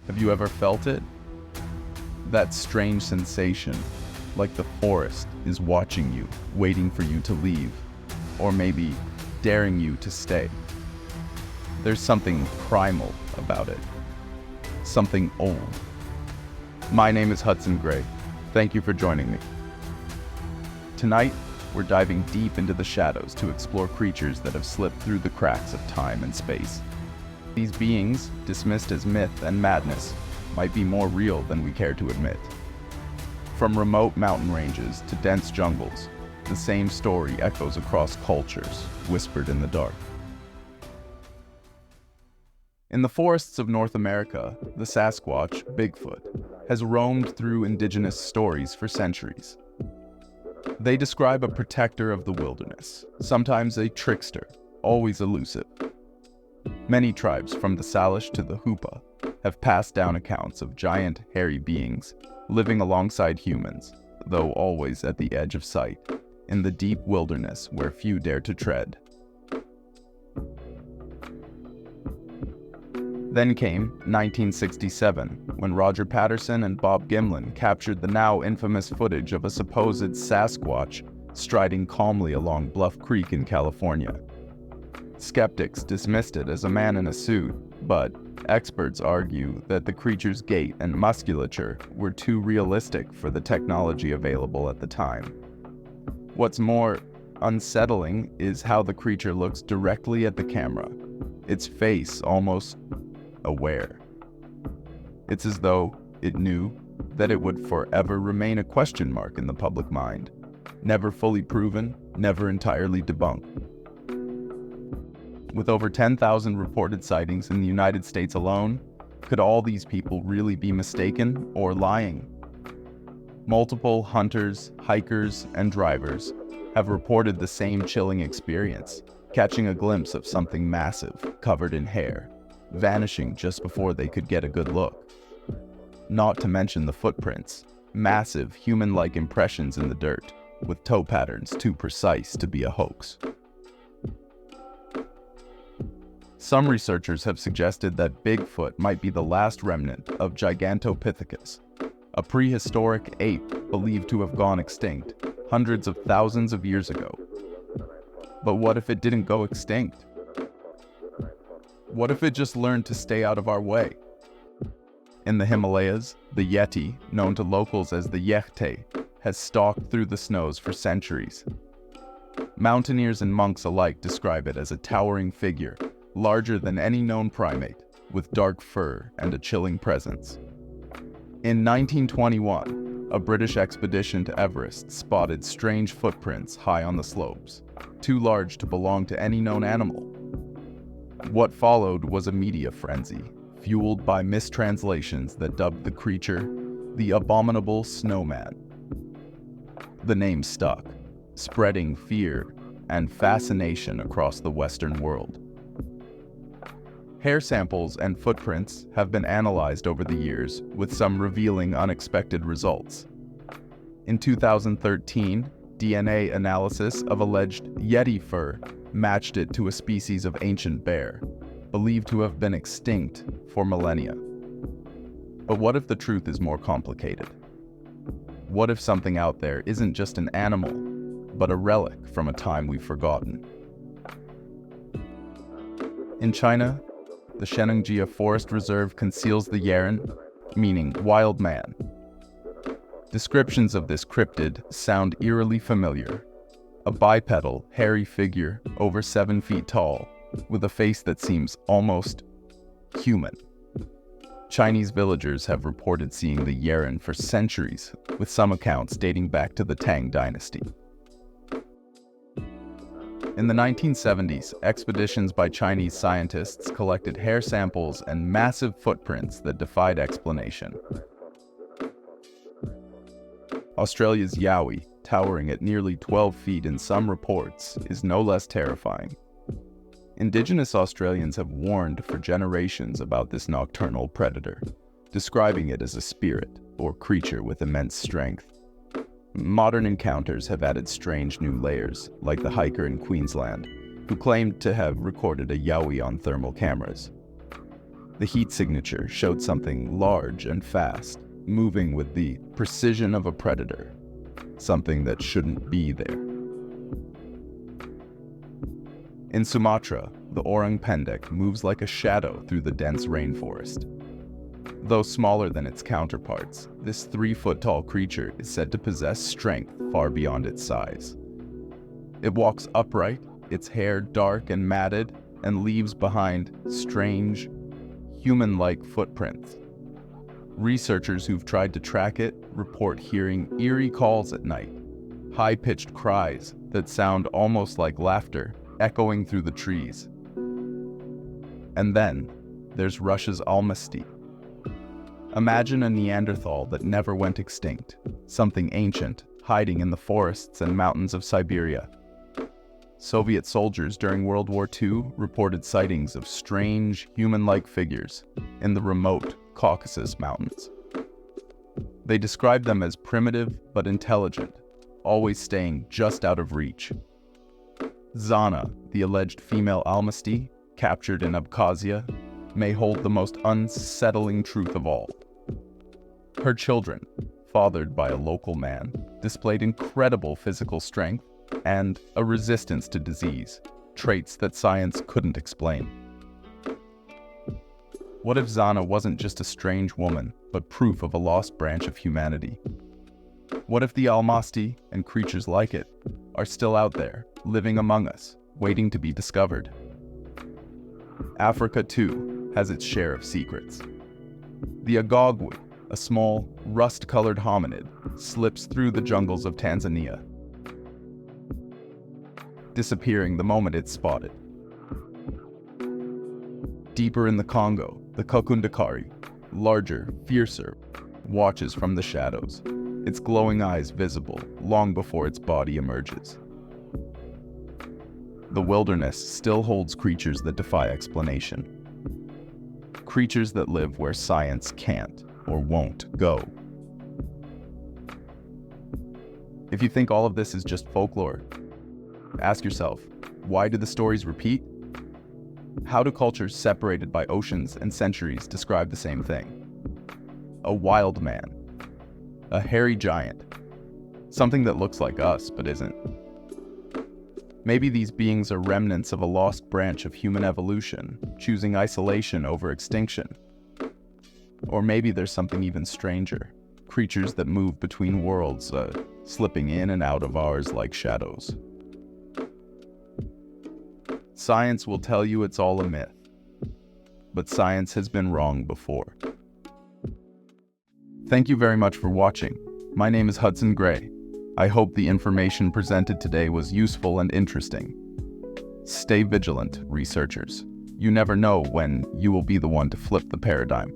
Have you ever felt it? That strange sensation, like the forest is watching you, waiting for you to leave, or maybe daring you to stay. There's something primal about it, something old. My name is Hudson Gray. Thank you for joining me. Tonight, we're diving deep into the shadows to explore creatures that have slipped through the cracks of time and space. These beings, dismissed as myth and madness, might be more real than we care to admit. From remote mountain ranges to dense jungles, the same story echoes across cultures, whispered in the dark. In the forests of North America, the Sasquatch, Bigfoot, has roamed through indigenous stories for centuries. They describe a protector of the wilderness, sometimes a trickster, always elusive. Many tribes, from the Salish to the Hoopa, have passed down accounts of giant, hairy beings living alongside humans, though always at the edge of sight, in the deep wilderness where few dare to tread. Then came 1967, when Roger Patterson and Bob Gimlin captured the now infamous footage of a supposed Sasquatch striding calmly along Bluff Creek in California. Skeptics dismissed it as a man in a suit, but experts argue that the creature's gait and musculature were too realistic for the technology available at the time. What's more unsettling is how the creature looks directly at the camera, its face almost aware. It's as though it knew that it would forever remain a question mark in the public mind, never fully proven, never entirely debunked. With over 10,000 reported sightings in the United States alone, could all these people really be mistaken or lying? Multiple hunters, hikers, and drivers have reported the same chilling experience, catching a glimpse of something massive, covered in hair, vanishing just before they could get a good look. Not to mention the footprints, massive human-like impressions in the dirt, with toe patterns too precise to be a hoax. Some researchers have suggested that Bigfoot might be the last remnant of Gigantopithecus, a prehistoric ape believed to have gone extinct hundreds of thousands of years ago. But what if it didn't go extinct? What if it just learned to stay out of our way? In the Himalayas, the Yeti, known to locals as the Yeti, has stalked through the snows for centuries. Mountaineers and monks alike describe it as a towering figure, larger than any known primate, with dark fur and a chilling presence. In 1921, a British expedition to Everest spotted strange footprints high on the slopes, too large to belong to any known animal. What followed was a media frenzy, fueled by mistranslations that dubbed the creature the Abominable Snowman. The name stuck, spreading fear and fascination across the Western world. Hair samples and footprints have been analyzed over the years, with some revealing unexpected results. In 2013, DNA analysis of alleged Yeti fur matched it to a species of ancient bear, believed to have been extinct for millennia. But what if the truth is more complicated? What if something out there isn't just an animal, but a relic from a time we've forgotten? In China, the Shenangjia Forest Reserve conceals the Yeren, meaning wild man. Descriptions of this cryptid sound eerily familiar. A bipedal, hairy figure over 7 feet tall, with a face that seems almost human. Chinese villagers have reported seeing the Yeren for centuries, with some accounts dating back to the Tang Dynasty. In the 1970s, expeditions by Chinese scientists collected hair samples and massive footprints that defied explanation. Australia's Yowie, towering at nearly 12 feet in some reports, is no less terrifying. Indigenous Australians have warned for generations about this nocturnal predator, describing it as a spirit or creature with immense strength. Modern encounters have added strange new layers, like the hiker in Queensland, who claimed to have recorded a Yowie on thermal cameras. The heat signature showed something large and fast, moving with the precision of a predator, something that shouldn't be there. In Sumatra, the orang pendek moves like a shadow through the dense rainforest. Though smaller than its counterparts, this 3-foot-tall creature is said to possess strength far beyond its size. It walks upright, its hair dark and matted, and leaves behind strange, human-like footprints. Researchers who've tried to track it report hearing eerie calls at night, high-pitched cries that sound almost like laughter echoing through the trees. And then there's Russia's Almasty. Imagine a Neanderthal that never went extinct, something ancient, hiding in the forests and mountains of Siberia. Soviet soldiers during World War II reported sightings of strange, human-like figures in the remote Caucasus Mountains. They described them as primitive but intelligent, always staying just out of reach. Zana, the alleged female Almasty, captured in Abkhazia, may hold the most unsettling truth of all. Her children, fathered by a local man, displayed incredible physical strength and a resistance to disease, traits that science couldn't explain. What if Zana wasn't just a strange woman, but proof of a lost branch of humanity? What if the Almasty, and creatures like it, are still out there, living among us, waiting to be discovered? Africa, too, has its share of secrets. The Agogwe, a small, rust-colored hominid, slips through the jungles of Tanzania, disappearing the moment it's spotted. Deeper in the Congo, the Kakundakari, larger, fiercer, watches from the shadows, its glowing eyes visible long before its body emerges. The wilderness still holds creatures that defy explanation. Creatures that live where science can't or won't go. If you think all of this is just folklore, ask yourself, why do the stories repeat? How do cultures separated by oceans and centuries describe the same thing? A wild man, a hairy giant, something that looks like us but isn't. Maybe these beings are remnants of a lost branch of human evolution, choosing isolation over extinction. Or maybe there's something even stranger, creatures that move between worlds, slipping in and out of ours like shadows. Science will tell you it's all a myth, but science has been wrong before. Thank you very much for watching. My name is Hudson Gray. I hope the information presented today was useful and interesting. Stay vigilant, researchers. You never know when you will be the one to flip the paradigm.